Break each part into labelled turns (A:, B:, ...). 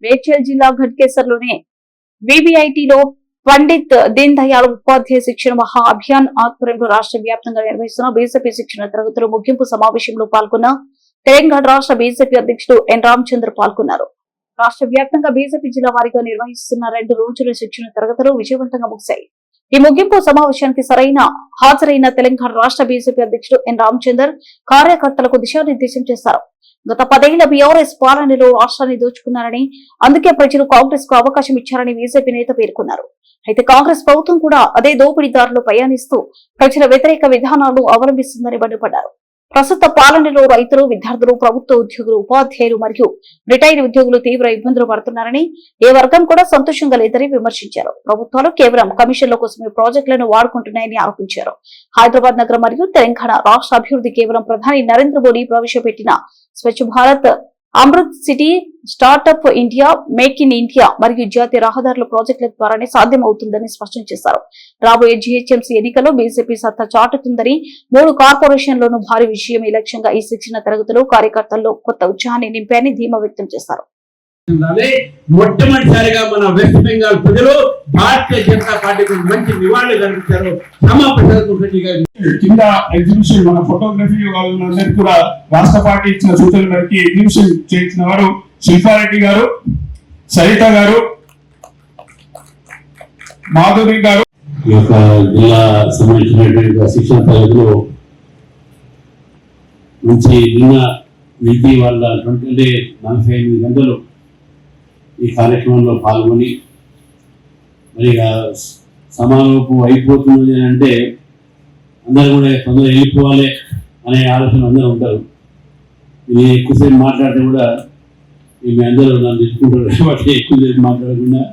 A: మేడ్చల్ జిల్లా ఘట్కేసర్లోని విబిఐటిలో పండిత్ దీన్ దయాళ్ ఉపాధ్యాయ శిక్షణ మహా అభియాన్ ఆధ్వర్యంలో రాష్ట్ర వ్యాప్తంగా నిర్వహిస్తున్న బీజేపీ శిక్షణ తరగతుల ముగింపు సమావేశంలో పాల్గొన్న తెలంగాణ రాష్ట్ర బీజేపీ అధ్యక్షుడు ఎన్ రామచంద్ర పాల్గొన్నారు. రాష్ట్ర వ్యాప్తంగా బీజేపీ జిల్లా వారీగా నిర్వహిస్తున్న 2 రోజుల శిక్షణ తరగతులు విజయవంతంగా ముగిశాయి. ఈ ముగింపు సమావేశానికి హాజరైన తెలంగాణ రాష్ట్ర బీజేపీ అధ్యక్షుడు ఎన్ రామచందర్ కార్యకర్తలకు దిశానిర్దేశం చేశారు. గత 10 ఏళ్ల బీఆర్ఎస్ పాలనలో రాష్ట్రాన్ని దోచుకున్నారని, అందుకే ప్రజలు కాంగ్రెస్ కు అవకాశం ఇచ్చారని బీజేపీ నేత పేర్కొన్నారు. అయితే కాంగ్రెస్ ప్రభుత్వం కూడా అదే దోపిడీదారులు ప్రయాణిస్తూ ప్రజల వ్యతిరేక విధానాలను అవలంబిస్తుందని మండిపడ్డారు. ప్రస్తుత పాలనలో రైతులు, విద్యార్థులు, ప్రభుత్వ ఉద్యోగులు, ఉపాధ్యాయులు మరియు రిటైర్డ్ ఉద్యోగులు తీవ్ర ఇబ్బందులు పడుతున్నారని, ఏ వర్గం కూడా సంతోషంగా లేదని విమర్శించారు. ప్రభుత్వాలు కేవలం కమిషన్ల కోసమే ప్రాజెక్టులను వాడుకుంటున్నాయని ఆరోపించారు. హైదరాబాద్ నగరం మరియు తెలంగాణ రాష్ట్ర అభివృద్ధి కేవలం ప్రధాని నరేంద్ర మోడీ ప్రవేశపెట్టిన Swachh Bharat, Amrut city, startup India, make in India మరియు జాతీయ రహదారుల ప్రాజెక్టుల ద్వారానే సాధ్యమవుతుందని స్పష్టం చేశారు. రాబోయే జీహెచ్ఎంసీ ఎన్నికల్లో బీజేపీ సత్తా చాటుతుందని, 3 కార్పొరేషన్లోనూ భారీ విజయమే లక్ష్యంగా ఈ శిక్షణ తరగతులు కార్యకర్తల్లో కొత్త ఉత్సాహాన్ని నింపాయని ధీమా వ్యక్తం చేశారు.
B: మొట్టమొదటిసారిగా మన వెస్ట్ బెంగాల్ ప్రజలు భారతీయ జనతా పార్టీకి మంచి నివాళులు కల్పించారు. శ్యామాప్రసాద్ ముఖర్జీ గారు
C: కింద ఎగ్జిబిషన్ మన ఫోటోగ్రఫీ వాళ్ళందరికీ కూడా రాష్ట్ర పార్టీ ఇచ్చిన సూచనల మేరకు ఎగ్జిబిషన్ చేసిన వారు శిల్పారెడ్డి గారు, సరిత గారు, మాధురి గారు.
D: ఈ యొక్క జిల్లా సంబంధించినటువంటి శిక్షణ తరగతిలో నుంచి నిన్న నిధి వాళ్ళ 45 గంటలు ఈ కార్యక్రమంలో పాల్గొని మరి సమావేశం అయిపోతుంది అని అంటే అందరూ కూడా తొందరగా వెళ్ళిపోవాలి అనే ఆలోచన అందరూ ఉంటారు. నేను ఎక్కువసేపు మాట్లాడితే కూడా మీ అందరూ నన్ను తెచ్చుకుంటారు కాబట్టి ఎక్కువసేపు మాట్లాడకుండా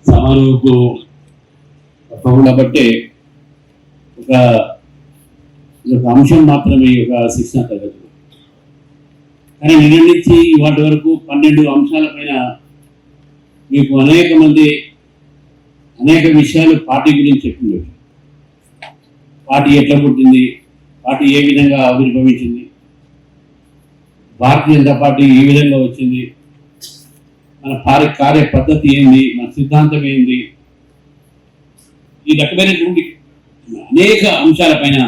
D: సమావేశం తప్పకుండా బట్టే ఒక అంశం మాత్రమే ఒక శిక్షణ తరగతి. కానీ నిన్న నుంచి వాటి వరకు 12 అంశాల పైన మీకు అనేక విషయాలు పార్టీ గురించి చెప్పింది. పార్టీ ఎట్లా పుట్టింది, పార్టీ ఏ విధంగా ఆవిర్భవించింది, భారతీయ జనతా పార్టీ ఏ విధంగా వచ్చింది, మన కార్య పద్ధతి ఏంది, మన సిద్ధాంతం ఏంది, ఈ రకమైనటువంటి అనేక అంశాలపైన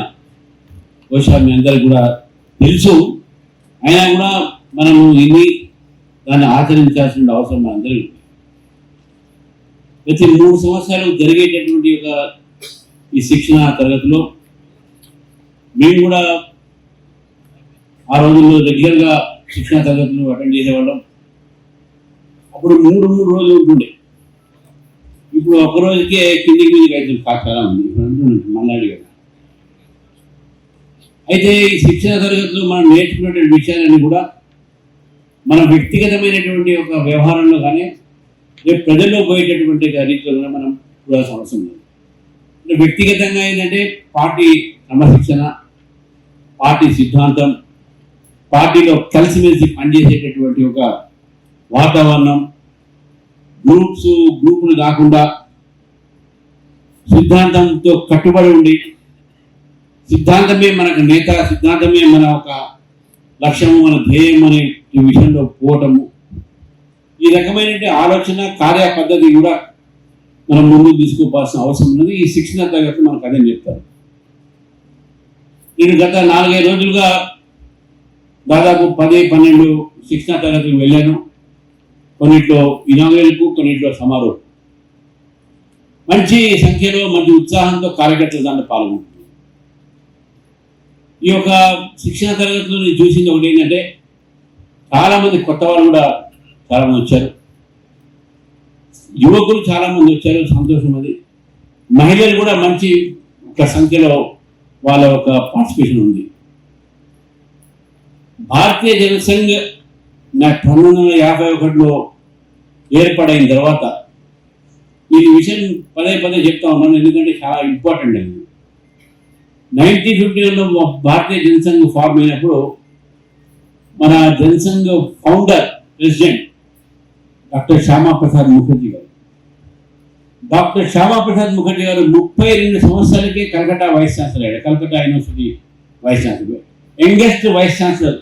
D: బహుశా మీ అందరికి కూడా తెలుసు. అయినా కూడా మనము దాన్ని ఆచరించాల్సిన అవసరం మనందరికీ. ప్రతి 3 సంవత్సరాలు జరిగేటటువంటి ఈ శిక్షణ తరగతిలో మేము కూడా ఆ రోజుల్లో రెగ్యులర్గా శిక్షణ తరగతులు అటెండ్ చేసేవాళ్ళం. అప్పుడు 3 రోజులు ఉంటుండే. ఇప్పుడు ఒక రోజుకే కిందికి మీదకి అయితే చాలా ఉంది మల్లాడి గారు. అయితే ఈ శిక్షణ తరగతిలో మనం నేర్చుకున్నటువంటి విషయాలన్నీ కూడా మన వ్యక్తిగతమైనటువంటి ఒక వ్యవహారంలో కానీ రేపు ప్రజల్లో పోయేటటువంటి రీతిలో కూడా మనం చూడాల్సిన అవసరం లేదు. అంటే వ్యక్తిగతంగా ఏంటంటే పార్టీ క్రమశిక్షణ, పార్టీ సిద్ధాంతం, పార్టీలో కలిసిమెలిసి పనిచేసేటటువంటి ఒక వాతావరణం, గ్రూపులు కాకుండా సిద్ధాంతంతో కట్టుబడి ఉండి సిద్ధాంతమే మనకు నేత, సిద్ధాంతమే మన ఒక లక్ష్యము, మన ధ్యేయం అనే ఈ విషయంలో పోవటము, ఈ రకమైన ఆలోచన కార్య పద్ధతి కూడా మనం ముందుకు తీసుకోవాల్సిన అవసరం ఉన్నది. ఈ శిక్షణ తరగతి మనకు అదే చెప్తారు. నేను గత 4-5 రోజులుగా దాదాపు 10-12 శిక్షణ తరగతులు వెళ్ళాను. కొన్నిట్లో ఇనాగరేషన్కు, కొన్నిట్లో సమారోహం. మంచి సంఖ్యలో మంచి ఉత్సాహంతో కార్యకర్తలు దాంట్లో పాల్గొంటున్నారు. ఈ యొక్క శిక్షణ తరగతిలో నేను చూసింది ఒకటి ఏంటంటే చాలామంది కొత్త వాళ్ళు కూడా చాలామంది వచ్చారు, యువకులు చాలామంది వచ్చారు, సంతోషం. అది మహిళలు కూడా మంచి ఒక సంఖ్యలో వాళ్ళ ఒక పార్టిసిపేషన్ ఉంది. భారతీయ జనసంఘ్ 1951లో ఏర్పడైన తర్వాత ఈ విషయం పదే చెప్తా ఉన్నాను, ఎందుకంటే చాలా ఇంపార్టెంట్ అండి. 1951లో భారతీయ జనసంఘ్ ఫార్మ్ అయినప్పుడు మన Jansangh founder president doctor Shyamaprasad Mukherjee గారు. డాక్టర్ శ్యామాప్రసాద్ ముఖర్జీ గారు 32 సంవత్సరాలకే కలకత్తా వైస్ ఛాన్సలర్ అయ్యారు. Calcutta university vice chancellor, youngest vice chancellor.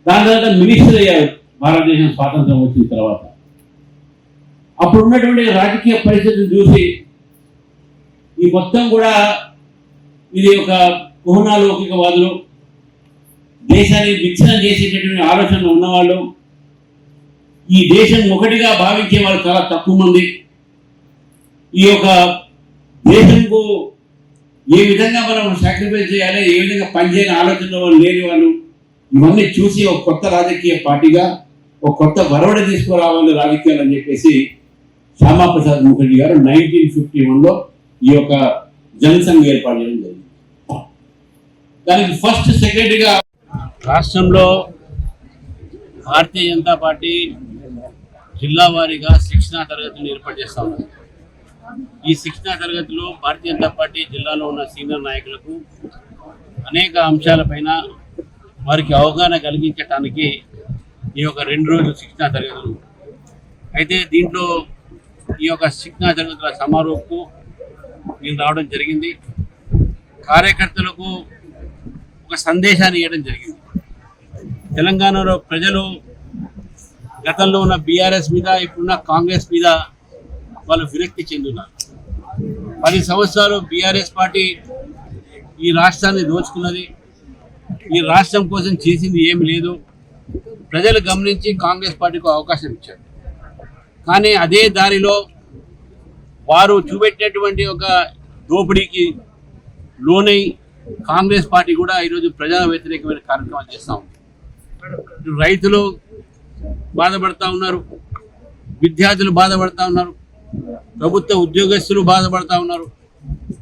D: దాని తర్వాత మినిస్టర్ అయ్యారు భారతదేశం స్వాతంత్రం వచ్చిన తర్వాత. అప్పుడు ఉన్నటువంటి రాజకీయ పరిస్థితిని చూసి ఈ మొత్తం కూడా ఇది ఒక కుహనాలౌకికవాదులు, దేశాన్ని విచ్ఛిన్నం చేసేటటువంటి ఆలోచనలు ఉన్నవాళ్ళు, ఈ దేశం ఒకటిగా భావించే వాళ్ళు చాలా తక్కువ మంది, ఈ యొక్క దేశంకు ఏ విధంగా మనం సాక్రిఫైస్ చేయాలి, ఏ విధంగా పనిచేయాలని ఆలోచనలో వాళ్ళు లేని వాళ్ళు, ఇవన్నీ చూసి ఒక కొత్త రాజకీయ పార్టీగా ఒక కొత్త వరవడి తీసుకురావాలి రాజకీయాలు అని చెప్పేసి శ్యామాప్రసాద్ ముఖర్జీ గారు 1951లో ఈ యొక్క జనసంఘ్ ఏర్పాటు చేయడం జరిగింది. దానికి ఫస్ట్ సెక్రటరీగా రాష్ట్రంలో భారతీయ జనతా పార్టీ జిల్లా వారీగా శిక్షణా తరగతులు ఏర్పాటు చేస్తా ఉన్నారు. ఈ శిక్షణా తరగతిలో భారతీయ జనతా పార్టీ జిల్లాలో ఉన్న సీనియర్ నాయకులకు అనేక అంశాలపైన వారికి అవగాహన కలిగించడానికి ఈ యొక్క 2 రోజుల శిక్షణా తరగతులు. అయితే దీంట్లో ఈ యొక్క శిక్షణా తరగతుల సమారోహకు నేను రావడం జరిగింది. కార్యకర్తలకు ఒక సందేశాన్ని ఇవ్వడం జరిగింది. తెలంగాణలో ప్రజలు గతంలో ఉన్న బీఆర్ఎస్ మీద, ఇప్పుడున్న కాంగ్రెస్ మీద వాళ్ళు విరక్తి చెందున్నారు. 10 సంవత్సరాలు బీఆర్ఎస్ పార్టీ ఈ రాష్ట్రాన్ని దోచుకున్నది. ఈ రాష్ట్రం కోసం చేసింది ఏమి లేదు. ప్రజలు గమనించి కాంగ్రెస్ పార్టీకి అవకాశం ఇచ్చారు. కానీ అదే దారిలో వారు చూపెట్టినటువంటి ఒక దోపిడీకి లోనై కాంగ్రెస్ పార్టీ కూడా ఈరోజు ప్రజా వ్యతిరేకమైన కార్యక్రమాలు చేస్తూ ఉంది. రైతులు బాధపడతా ఉన్నారు, విద్యార్థులు బాధపడతా ఉన్నారు, ప్రభుత్వ ఉద్యోగస్తులు బాధపడతా ఉన్నారు,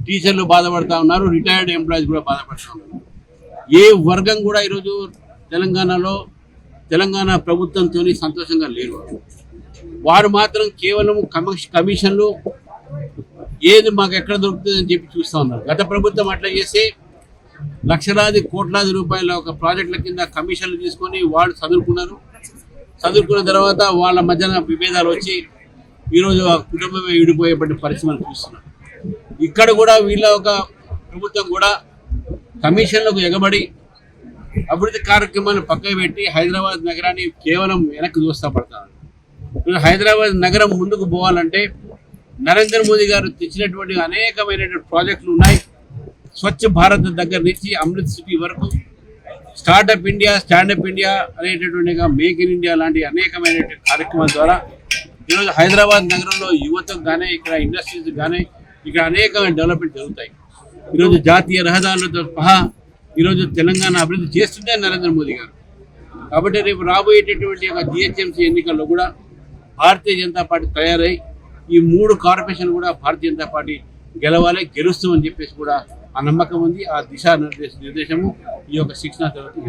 D: టీచర్లు బాధపడతా ఉన్నారు, రిటైర్డ్ ఎంప్లాయీస్ కూడా బాధపడతా ఉన్నారు. ఏ వర్గం కూడా ఈరోజు తెలంగాణలో తెలంగాణ ప్రభుత్వంతో సంతోషంగా లేరు. వారు మాత్రం కేవలం కమిషన్లు ఏది మాకు ఎక్కడ దొరుకుతుందని చెప్పి చూస్తూ ఉన్నారు. గత ప్రభుత్వం అట్లా చేసి లక్షలాది కోట్లాది రూపాయల ఒక ప్రాజెక్టుల కింద కమిషన్లు తీసుకొని వాళ్ళు చదువుకున్న తర్వాత వాళ్ళ మధ్యన విభేదాలు వచ్చి ఈరోజు ఆ కుటుంబమే విడిపోయేపటి పరిస్థితి మనం చూస్తున్నాం. ఇక్కడ కూడా వీళ్ళ ఒక ప్రభుత్వం కూడా కమిషన్లకు ఎగబడి అభివృద్ధి కార్యక్రమాన్ని పక్కకు పెట్టి హైదరాబాద్ నగరాన్ని కేవలం వెనక్కి దూస్తా పడతారు. హైదరాబాద్ నగరం ముందుకు పోవాలంటే నరేంద్ర మోదీ గారు తెచ్చినటువంటి అనేకమైనటువంటి ప్రాజెక్టులు ఉన్నాయి. స్వచ్ఛ భారత్ దగ్గర నుంచి అమృత్ సిటీ వరకు, స్టార్టప్ ఇండియా, స్టాండప్ ఇండియా అనేటటువంటిగా మేక్ ఇన్ ఇండియా లాంటి అనేకమైనటువంటి కార్యక్రమాల ద్వారా ఈరోజు హైదరాబాద్ నగరంలో యువతకు కానీ, ఇక్కడ ఇండస్ట్రీస్ కానీ ఇక్కడ అనేకమైన డెవలప్మెంట్ జరుగుతాయి. ఈరోజు జాతీయ రహదారులతో సహా ఈరోజు తెలంగాణ అభివృద్ధి చేస్తుంటే నరేంద్ర మోదీ గారు. కాబట్టి రేపు రాబోయేటటువంటి ఒక జిహెచ్ఎంసీ ఎన్నికల్లో కూడా భారతీయ జనతా పార్టీ తయారై ఈ 3 కార్పొరేషన్లు కూడా భారతీయ జనతా పార్టీ గెలుస్తామని చెప్పేసి కూడా ఆ నమ్మకం ఉంది. ఆ దిశా నిర్దేశము ఈ యొక్క శిక్షణ తరగతి